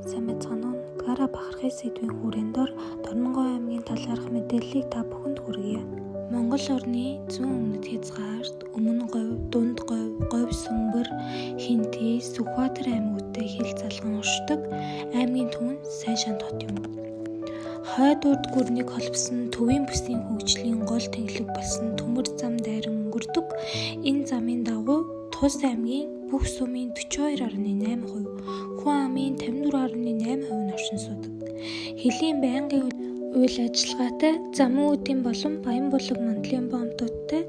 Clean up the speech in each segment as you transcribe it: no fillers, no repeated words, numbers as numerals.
Сайн мэцхан нь Гара бахархын сэдвийн хүрээнд дор Дорнонгой аймгийн талаарх мэдээллийг та бүхэнд хүргье. Монгол орны зүүн өмнөд хязгаарт Өмнө говь, Дунд говь, Говь Сүмбэр, Хинтээ, Сүхбаатар аймагуудтай хил залган оршдог аймгийн түмэн Сайн Шанд хот юм. Хойд урд гүрнийг холбосон төвийн бүсийн хөгжлийн гол тэнхлэг болсон төмөр зам дайран өнгөрдөг. Энэ замын дагуу Тус аймгийн бүх сумын 42.8%, Хүн амын 54.8% нь оршин суудаг. Хилийн байнгын үйл ажиллагаатай замын үүдийн болон Баянбулаг мандлын боомтуудтай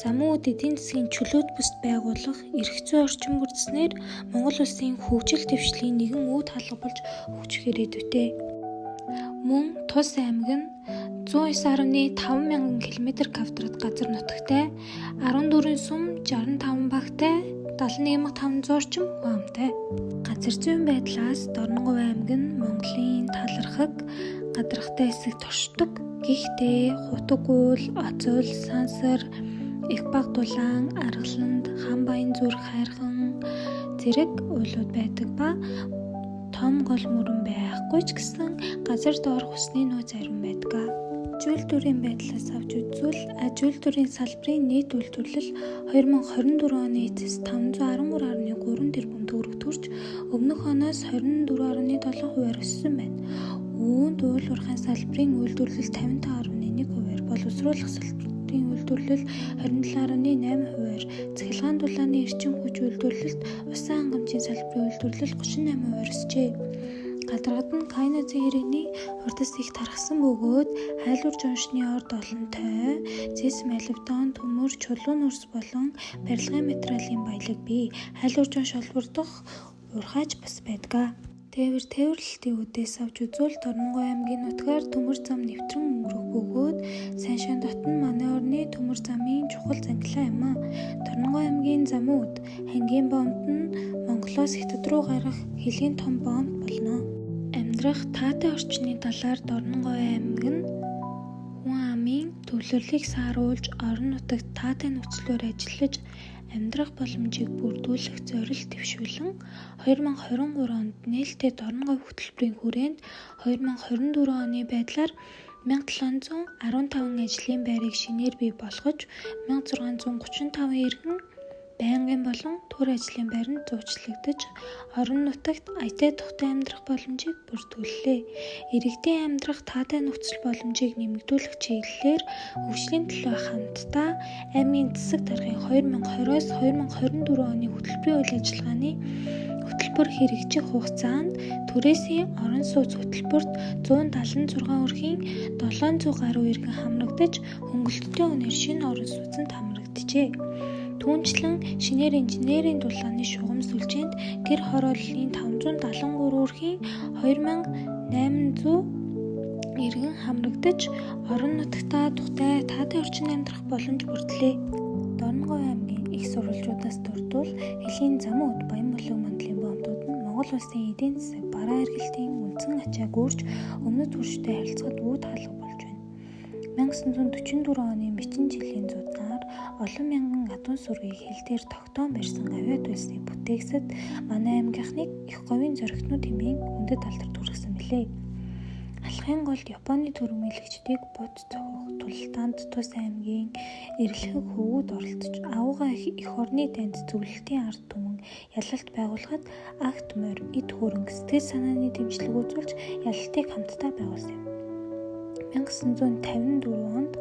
замын үүд эдийн засгийн чөлөөт бүст байгуулах эрх зүй орчин бүрдснээр Монгол Улсын хөгжил дэвшлийн нэгэн үүд хаалга болж хөгжих ирээдүйтэй. Мөн Тус аймаг нь 109.5 км квадрат газар нутагтай 14 сум 65 багтай 71,500 орчим хүн амтай. Газар зүйн байдлаас Дорнонгой аймаг нь Монголын талархаг гадаргатай хэсэгт оршдог. Гэхдээ Хутагуул, Оцол, Сансар, Их-Баг дулаан, Аргаланд, Ханбаян зүрх хайрхан зэрэг уулууд байдаг ба том гол мөрөн байхгүй ч гэсэн газар доорх усны нөө зарим байдаг. Аж үйлдвэрийн байдлаас авч үзвэл аж үйлдвэрийн салбарын нийт үйлдвэрлэл 2024 оны эцэс 513.3 тэрбум төгрөг төрж өмнөх оноос 24.7%-аар өссөн байна. Үүнд уул уурхайн салбарын үйлдвэрлэл 55.1%-аар, боловсруулах салбарын үйлдвэрлэл 27.8%-аар, цахилгаан дулааны эрчим хүч үйлдвэрлэлт, усан хангамжийн салбарын үйлдвэрлэл 38%-аар өсжээ. Гадаргад нь Кайнозын иргэний урдас их тархсан бөгөөд хайлуурж уншны орд олонтой, зэс молибдон, төмөр, чулуун үрс болон барилгын материалын баялаг бий. Хайлуурж унш олбордох уурхайч бас байдаг. Тээвэрлэлтийн үдээс авч үзвэл Дорнонгой аймгийн нутгаар төмөр зам нэвтрэн өнгөрөх бөгөөд Сайн Шанд хот нь манай орны төмөр замын чухал зангилаа юм а. Дорнонгой аймгийн замын үд хангийн боомт нь Монголоос Хятад руу гарах хэлийн том боомт болно. Амьдрах таатай орчны талаар Дорнонгой аймаг нь хүн амын төвлөрлийг сааруулж орон нутагт таатай нөхцлөөр ажиллаж амьдрах боломжийг бүрдүүлэх зорилт дэвшүүлэн 2023 онд нээлттэй Дорнонгой хөтөлбөрийн хүрээнд 2024 оны байдлаар 1715 ажлын байрыг шинээр бий болгож 1635 иргэн байнгын болон төр ажлын байр нь зуучлагдаж орон нутагт аятай тухтай амьдрах боломжийг бүрдүүллээ. Иргэдийн амьдрах таатай нөхцөл боломжийг нэмэгдүүлэх чиглэлээр хөгжлийн төлөө хамтдаа аймгийн засаг даргын 2020-оос 2024 оны хөтөлбөрийн үйл ажиллагааны хөтөлбөр хэрэгжих хугацаанд түрээсийн орон сууц хөтөлбөрт 176 өрхийн 700 гаруй иргэн хамрагдаж хөнгөлөлтийн үнээр шинэ орон сууцнд хамрагджээ. Түүнчлэн шинээр инженерийн дулааны шугам сүлжээнд гэр хорооллын 573 өрхийн 2800 иргэн хамрагдаж орон нутагтаа тухтай таатай орчин амьдрах боломж бүрдлээ. Дорнонгой аймгийн их сурвалжуудаас дурдвал Хэлийн замын үд Баянбулаг мандлын боомтууд нь Монгол Улсын эдийн засаг бараа эргэлтийн үндсэн ачааг өөрч өмнөд түвшинтэй харилцахад үүд хаалга болж байна. 1944 оны Мэчин жилийн зууданаар олон мянган адуун сүргийг хил дээр тогтоон барьсан авиат улсыг бүтээгсэд манай аймгийнхныг их говийн зоригтнууд хэмээн хүндэт алдар түргэсэн билээ. Алхахын голд Японы төрөмөйлөгчдийг бут зохиох тултаанд Тус аймгийн эрэлхэг хөвгүүд оролцож авууга их орны дайнд зөвлөлтийн ард түмэн ялалт байгуулахад агт морь, эд хөрөнгө, сэтгэл санааны дэмжлэг үзүүлж ялалтыг хамтдаа байгуулсан юм. 1954 онд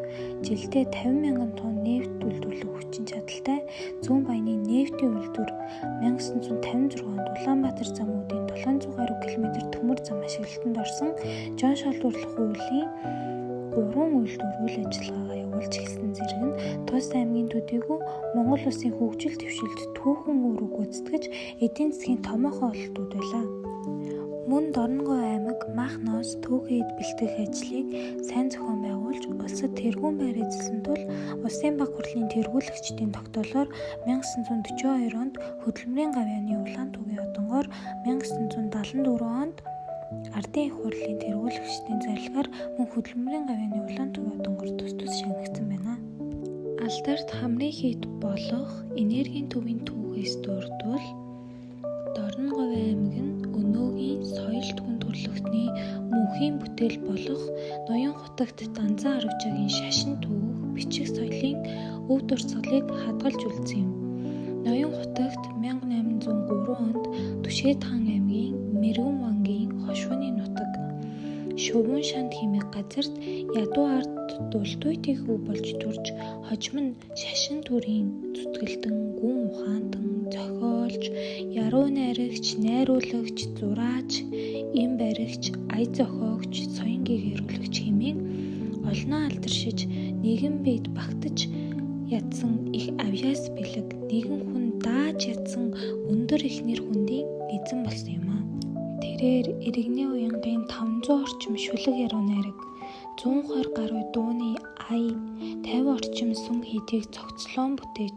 жилдээ 50,000 тонн нефт үйлдвэрлэх хүчин чадалтай Зүүн Баяны нефтийн үйлдвэр 1956 онд Улаанбаатар замуудын 700 гаруй км төмөр зам ашиглалтанд орсон Жон шалгуурлах хуулийн 3 үйлдвэр үйл ажиллагаагаа явуулж эхэлсэн зэрэг нь Тус аймгийн төдийгүй Монгол Улсын хөгжил дэвшилт түүхэн үүрэг гүйцэтгэж эдийн засгийн томоохон ололтууд байлаа. Мөн Дорнонгой аймаг Махноос түүхэд бэлтгэх ажлыг сайн зохион байгуулж улсад тэргүүн байр эзэлсэн тул Улсын баг хурлын тэргүүлэгчдийн тогтоолоор 1942 онд хөдөлмөрийн гавьяаны улаан түүгийн одонгоор 1974 онд Ардын их хурлын тэргүүлэгчдийн зорилгоор мөн хөдөлмөрийн гавьяаны улаан түүгийн одонгоор тус шинэгдсэн байна. Алдарт хамрын хийд болох энергийн төвийн түүхээс дурдвал Дорнонгой аймаг нь өнөөгийн соёл бүтээл болох ноён хутагт Данзан Арвжаагийн шашин түүх, бичих соёлын өв дурсгалыг хадгалж үлдсэн юм. Ноён хутагт 1803 онд Түшээд хаан аймгийн Мэргэн вангийн хошууны нутаг Шувуун шанд хэмээх газарт ядуу ард дултуйтыг хөв болж төрж хожим нь шашин төрийн зүтгэлтэн, гүн ухаантан, зохиолч, яруу найрагч, найруулагч, зураач, эм баригч, ая зохиогч, соён гэгэрүүлэгч хэмээн олноо алдаршиж нэгэн биед багтаж ядсан их авьяас бэлэг нэгэн хүн дааж ядсан өндөр их нэр хүндийн эзэн болсон юм аа. Тэрээр иргэний уянгийн 500 орчим шүлэг яруу найраг, 120 гаруй дууны ая, 50 орчим сүм хийдийг цогцлоон бүтээж,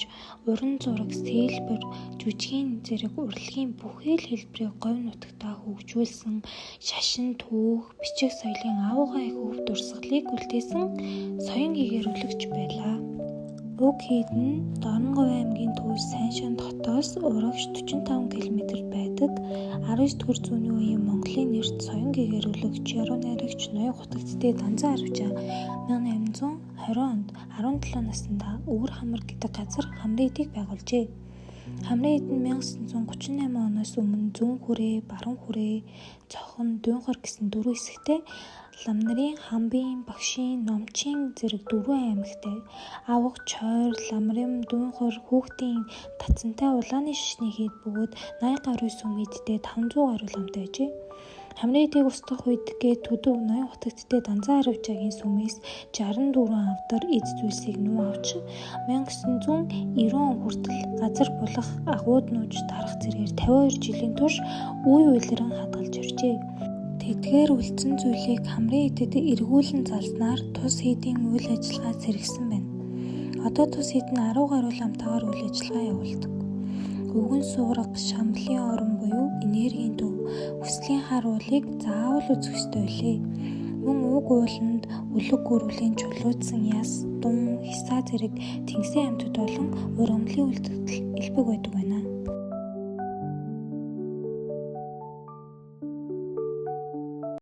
уран зураг, сээлбэр, жүжигний зэрэг урлагийн бүхэл хэлбэрийг говь нутагтаа хөгжүүлсэн шашин түүх, бичих соёлын аавгаа их өв дурсгалыг үлдээсэн соён гэгэрүүлэгч байлаа. Уг хийд нь Дорноговь аймгийн төв Сайншанд хотоос урагш 45 км байдаг 19-р зууны үеийн Монголын нэрт соён гэгэрүүлэгч, яруу найрагч, ноён хутагтдээ Данзан Арвжаа 1820 онд 17 наснда Өвөр хамар гэдэг газар хамрын эдийг байгуулжээ. Хамрын эд нь 1938 оноос өмнө зүүн хүрээ, баруун хүрээ, цохон, дүйнхор гэсэн дөрвөн хэсэгтэй лам нарын хамбын, багшийн, номчин зэрэг дөрвөн аймагтай авга, чойр, ламрим, дүйнхор, хүүхдийн татсантай улааны шашны хийд бөгөөд 80 гаруй сүм хийдтэй 500 гаруй ламтай ажээ. Хамрын эдийг устгах үед гээд төдөв ноён хутагтдээ Данзан Арвжаагийн сүмээс 64 авдар эд зүйлсийг нүү авч 1990 он хүртэл газар булах, агууд нууж дарах зэргээр 52 жилийн турш үе уйлран хадгалж иржээ. Тэдгээр үлдсэн зүйлийг хамрын эдэд эргүүлэн залснаар тус хийдийн үйл ажиллагаа сэргсэн байна. Одоо тус хийд нь 10 гаруй ламтайгаар үйл ажиллагаа явуулдаг. Өвгөн суурга, шамлын орон буюу энергийн төв, хүслийн харуулыг заавал үзэх ёстой билээ. Мөн уг ууланд өлөг гөрвлийн чулуутсан яс, дун, хисаа зэрэг тэнгисийн амьтад болон ургамлын үлдэгдэл элбэг байдаг байна.